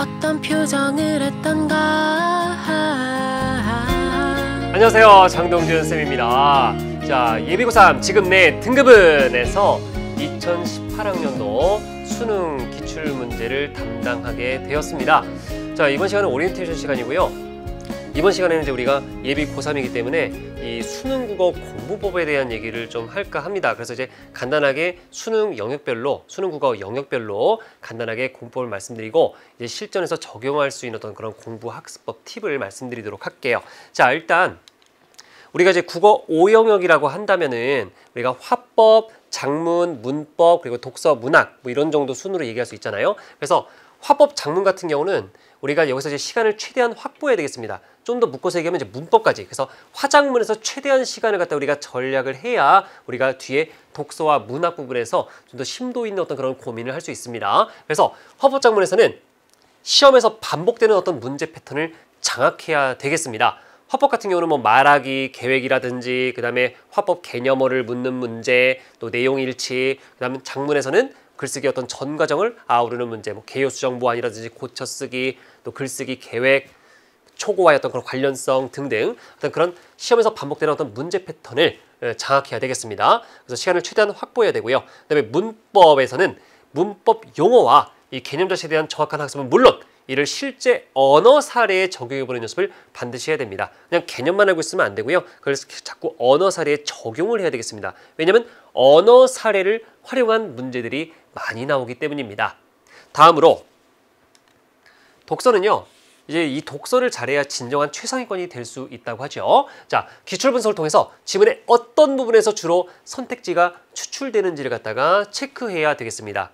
어떤 표정을 했던가. 안녕하세요, 장동준 쌤입니다. 자, 예비고3 지금 내 등급은에서 2018학년도 수능 기출문제를 담당하게 되었습니다. 자, 이번 시간은 오리엔테이션 시간이고요. 이번 시간에는 이제 우리가 예비 고3이기 때문에 이 수능 국어 공부법에 대한 얘기를 좀 할까 합니다. 그래서 이제 간단하게 수능 국어 영역별로 간단하게 공부법을 말씀드리고 이제 실전에서 적용할 수 있는 어떤 그런 공부 학습법 팁을 말씀드리도록 할게요. 자, 일단 우리가 이제 국어 5영역이라고 한다면은 우리가 화법, 작문, 문법, 그리고 독서, 문학 뭐 이런 정도 순으로 얘기할 수 있잖아요. 그래서 화법, 작문 같은 경우는 우리가 여기서 이제 시간을 최대한 확보해야 되겠습니다. 좀 더 묶어서 얘기하면 이제 문법까지. 그래서 화작문에서 최대한 시간을 갖다 우리가 전략을 해야 우리가 뒤에 독서와 문학 부분에서 좀 더 심도 있는 어떤 그런 고민을 할 수 있습니다. 그래서 화법 작문에서는 시험에서 반복되는 어떤 문제 패턴을 장악해야 되겠습니다. 화법 같은 경우는 뭐 말하기, 계획이라든지 그다음에 화법 개념어를 묻는 문제, 또 내용 일치, 그다음에 작문에서는 글쓰기 어떤 전 과정을 아우르는 문제, 뭐 개요 수정 보완이라든지 고쳐쓰기, 또 글쓰기 계획, 초고와의 어떤 그런 관련성 등등 어떤 그런 시험에서 반복되는 어떤 문제 패턴을 장악해야 되겠습니다. 그래서 시간을 최대한 확보해야 되고요. 그다음에 문법에서는 문법 용어와 이 개념 자체에 대한 정확한 학습은 물론 이를 실제 언어 사례에 적용해보는 연습을 반드시 해야 됩니다. 그냥 개념만 알고 있으면 안 되고요. 그걸 자꾸 언어 사례에 적용을 해야 되겠습니다. 왜냐하면 언어 사례를 활용한 문제들이 많이 나오기 때문입니다. 다음으로 독서는요. 이제 이 독서를 잘해야 진정한 최상위권이 될 수 있다고 하죠. 자, 기출 분석을 통해서 지문의 어떤 부분에서 주로 선택지가 추출되는지를 갖다가 체크해야 되겠습니다.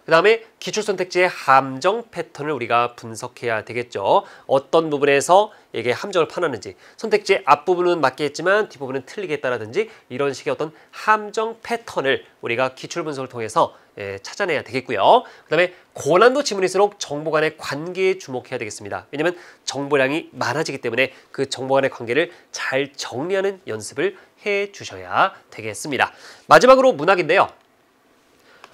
그 다음에 기출 선택지의 함정 패턴을 우리가 분석해야 되겠죠. 어떤 부분에서 이게 함정을 파놨는지, 선택지의 앞부분은 맞겠지만 뒷부분은 틀리겠다라든지 이런 식의 어떤 함정 패턴을 우리가 기출 분석을 통해서 찾아내야 되겠고요. 그 다음에 고난도 지문일수록 정보 간의 관계에 주목해야 되겠습니다. 왜냐하면 정보량이 많아지기 때문에 그 정보 간의 관계를 잘 정리하는 연습을 해 주셔야 되겠습니다. 마지막으로 문학인데요.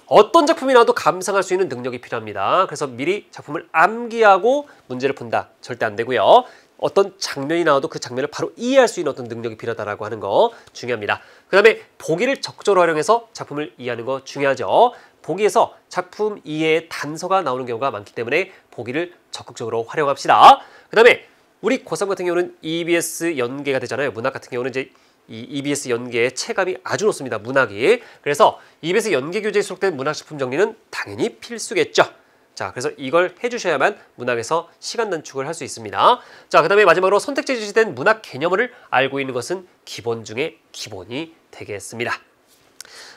어떤 작품이 나와도 감상할 수 있는 능력이 필요합니다. 그래서 미리 작품을 암기하고 문제를 푼다. 절대 안 되고요. 어떤 장면이 나와도 그 장면을 바로 이해할 수 있는 어떤 능력이 필요하다고 하는 거 중요합니다. 그 다음에 보기를 적극적으로 활용해서 작품을 이해하는 거 중요하죠. 보기에서 작품 이해의 단서가 나오는 경우가 많기 때문에 보기를 적극적으로 활용합시다. 그 다음에 우리 고3 같은 경우는 EBS 연계가 되잖아요. 문학 같은 경우는 이제 이 EBS 연계의 체감이 아주 높습니다. 문학이. 그래서 EBS 연계 교재에 수록된 문학식품 정리는 당연히 필수겠죠. 자, 그래서 이걸 해주셔야만 문학에서 시간 단축을 할 수 있습니다. 자, 그 다음에 마지막으로 선택지에 제시된 문학 개념을 알고 있는 것은 기본 중에 기본이 되겠습니다.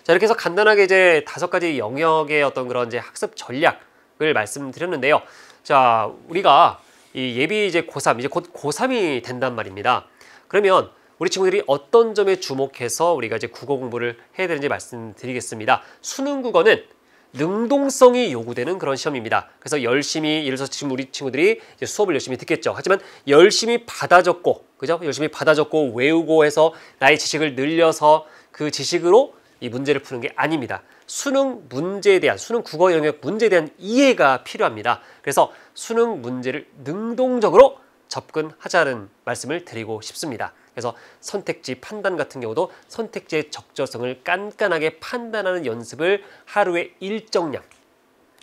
자, 이렇게 해서 간단하게 이제 5가지 영역의 어떤 그런 이제 학습 전략을 말씀드렸는데요. 자, 우리가 이 예비 이제 고3, 이제 곧 고3이 된단 말입니다. 그러면 우리 친구들이 어떤 점에 주목해서 우리가 이제 국어 공부를 해야 되는지 말씀드리겠습니다. 수능 국어는 능동성이 요구되는 그런 시험입니다. 그래서 열심히, 예를 들어서 지금 우리 친구들이 이제 수업을 열심히 듣겠죠. 하지만 열심히 받아 적고, 그죠? 열심히 받아 적고 외우고 해서 나의 지식을 늘려서 그 지식으로 이 문제를 푸는 게 아닙니다. 수능 문제에 대한, 수능 국어 영역 문제에 대한 이해가 필요합니다. 그래서 수능 문제를 능동적으로 접근하자는 말씀을 드리고 싶습니다. 그래서 선택지 판단 같은 경우도 선택지의 적절성을 깐깐하게 판단하는 연습을 하루에 일정량,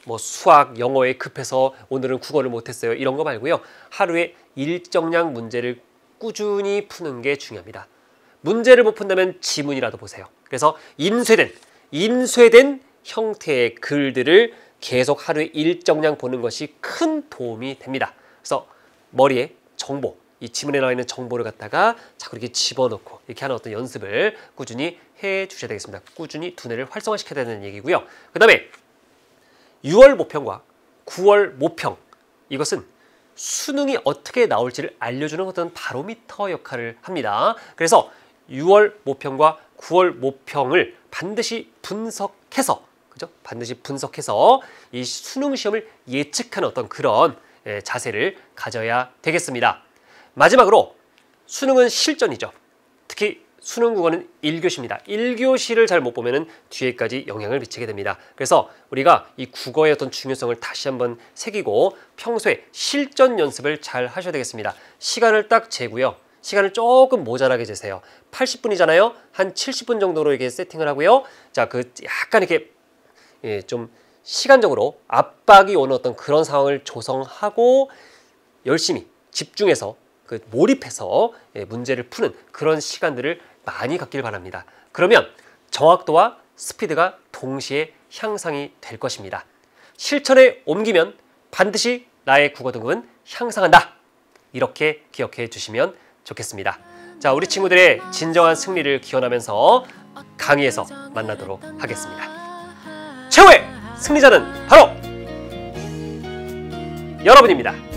뭐 수학, 영어에 급해서 오늘은 국어를 못했어요. 이런 거 말고요. 하루에 일정량 문제를 꾸준히 푸는 게 중요합니다. 문제를 못 푼다면 지문이라도 보세요. 그래서 인쇄된 형태의 글들을 계속 하루에 일정량 보는 것이 큰 도움이 됩니다. 그래서 머리에 정보, 이 지문에 나와 있는 정보를 갖다가 자꾸 이렇게 집어넣고 이렇게 하는 어떤 연습을 꾸준히 해 주셔야 되겠습니다. 꾸준히 두뇌를 활성화시켜야 되는 얘기고요. 그 다음에 6월 모평과 9월 모평, 이것은 수능이 어떻게 나올지를 알려주는 어떤 바로미터 역할을 합니다. 그래서 6월 모평과 9월 모평을 반드시 분석해서, 그죠? 반드시 분석해서 이 수능 시험을 예측하는 어떤 그런 자세를 가져야 되겠습니다. 마지막으로 수능은 실전이죠. 특히 수능 국어는 1교시입니다. 1교시를 잘 못 보면은 뒤에까지 영향을 미치게 됩니다. 그래서 우리가 이 국어의 어떤 중요성을 다시 한번 새기고 평소에 실전 연습을 잘 하셔야 되겠습니다. 시간을 딱 재고요. 시간을 조금 모자라게 재세요. 80분이잖아요. 한 70분 정도로 이렇게 세팅을 하고요. 자, 약간 이렇게 좀 시간적으로 압박이 오는 어떤 그런 상황을 조성하고 열심히 집중해서 몰입해서 문제를 푸는 그런 시간들을 많이 갖길 바랍니다. 그러면 정확도와 스피드가 동시에 향상이 될 것입니다. 실천에 옮기면 반드시 나의 국어 등급은 향상한다. 이렇게 기억해 주시면 좋겠습니다. 자, 우리 친구들의 진정한 승리를 기원하면서 강의에서 만나도록 하겠습니다. 최후의 승리자는 바로 여러분입니다.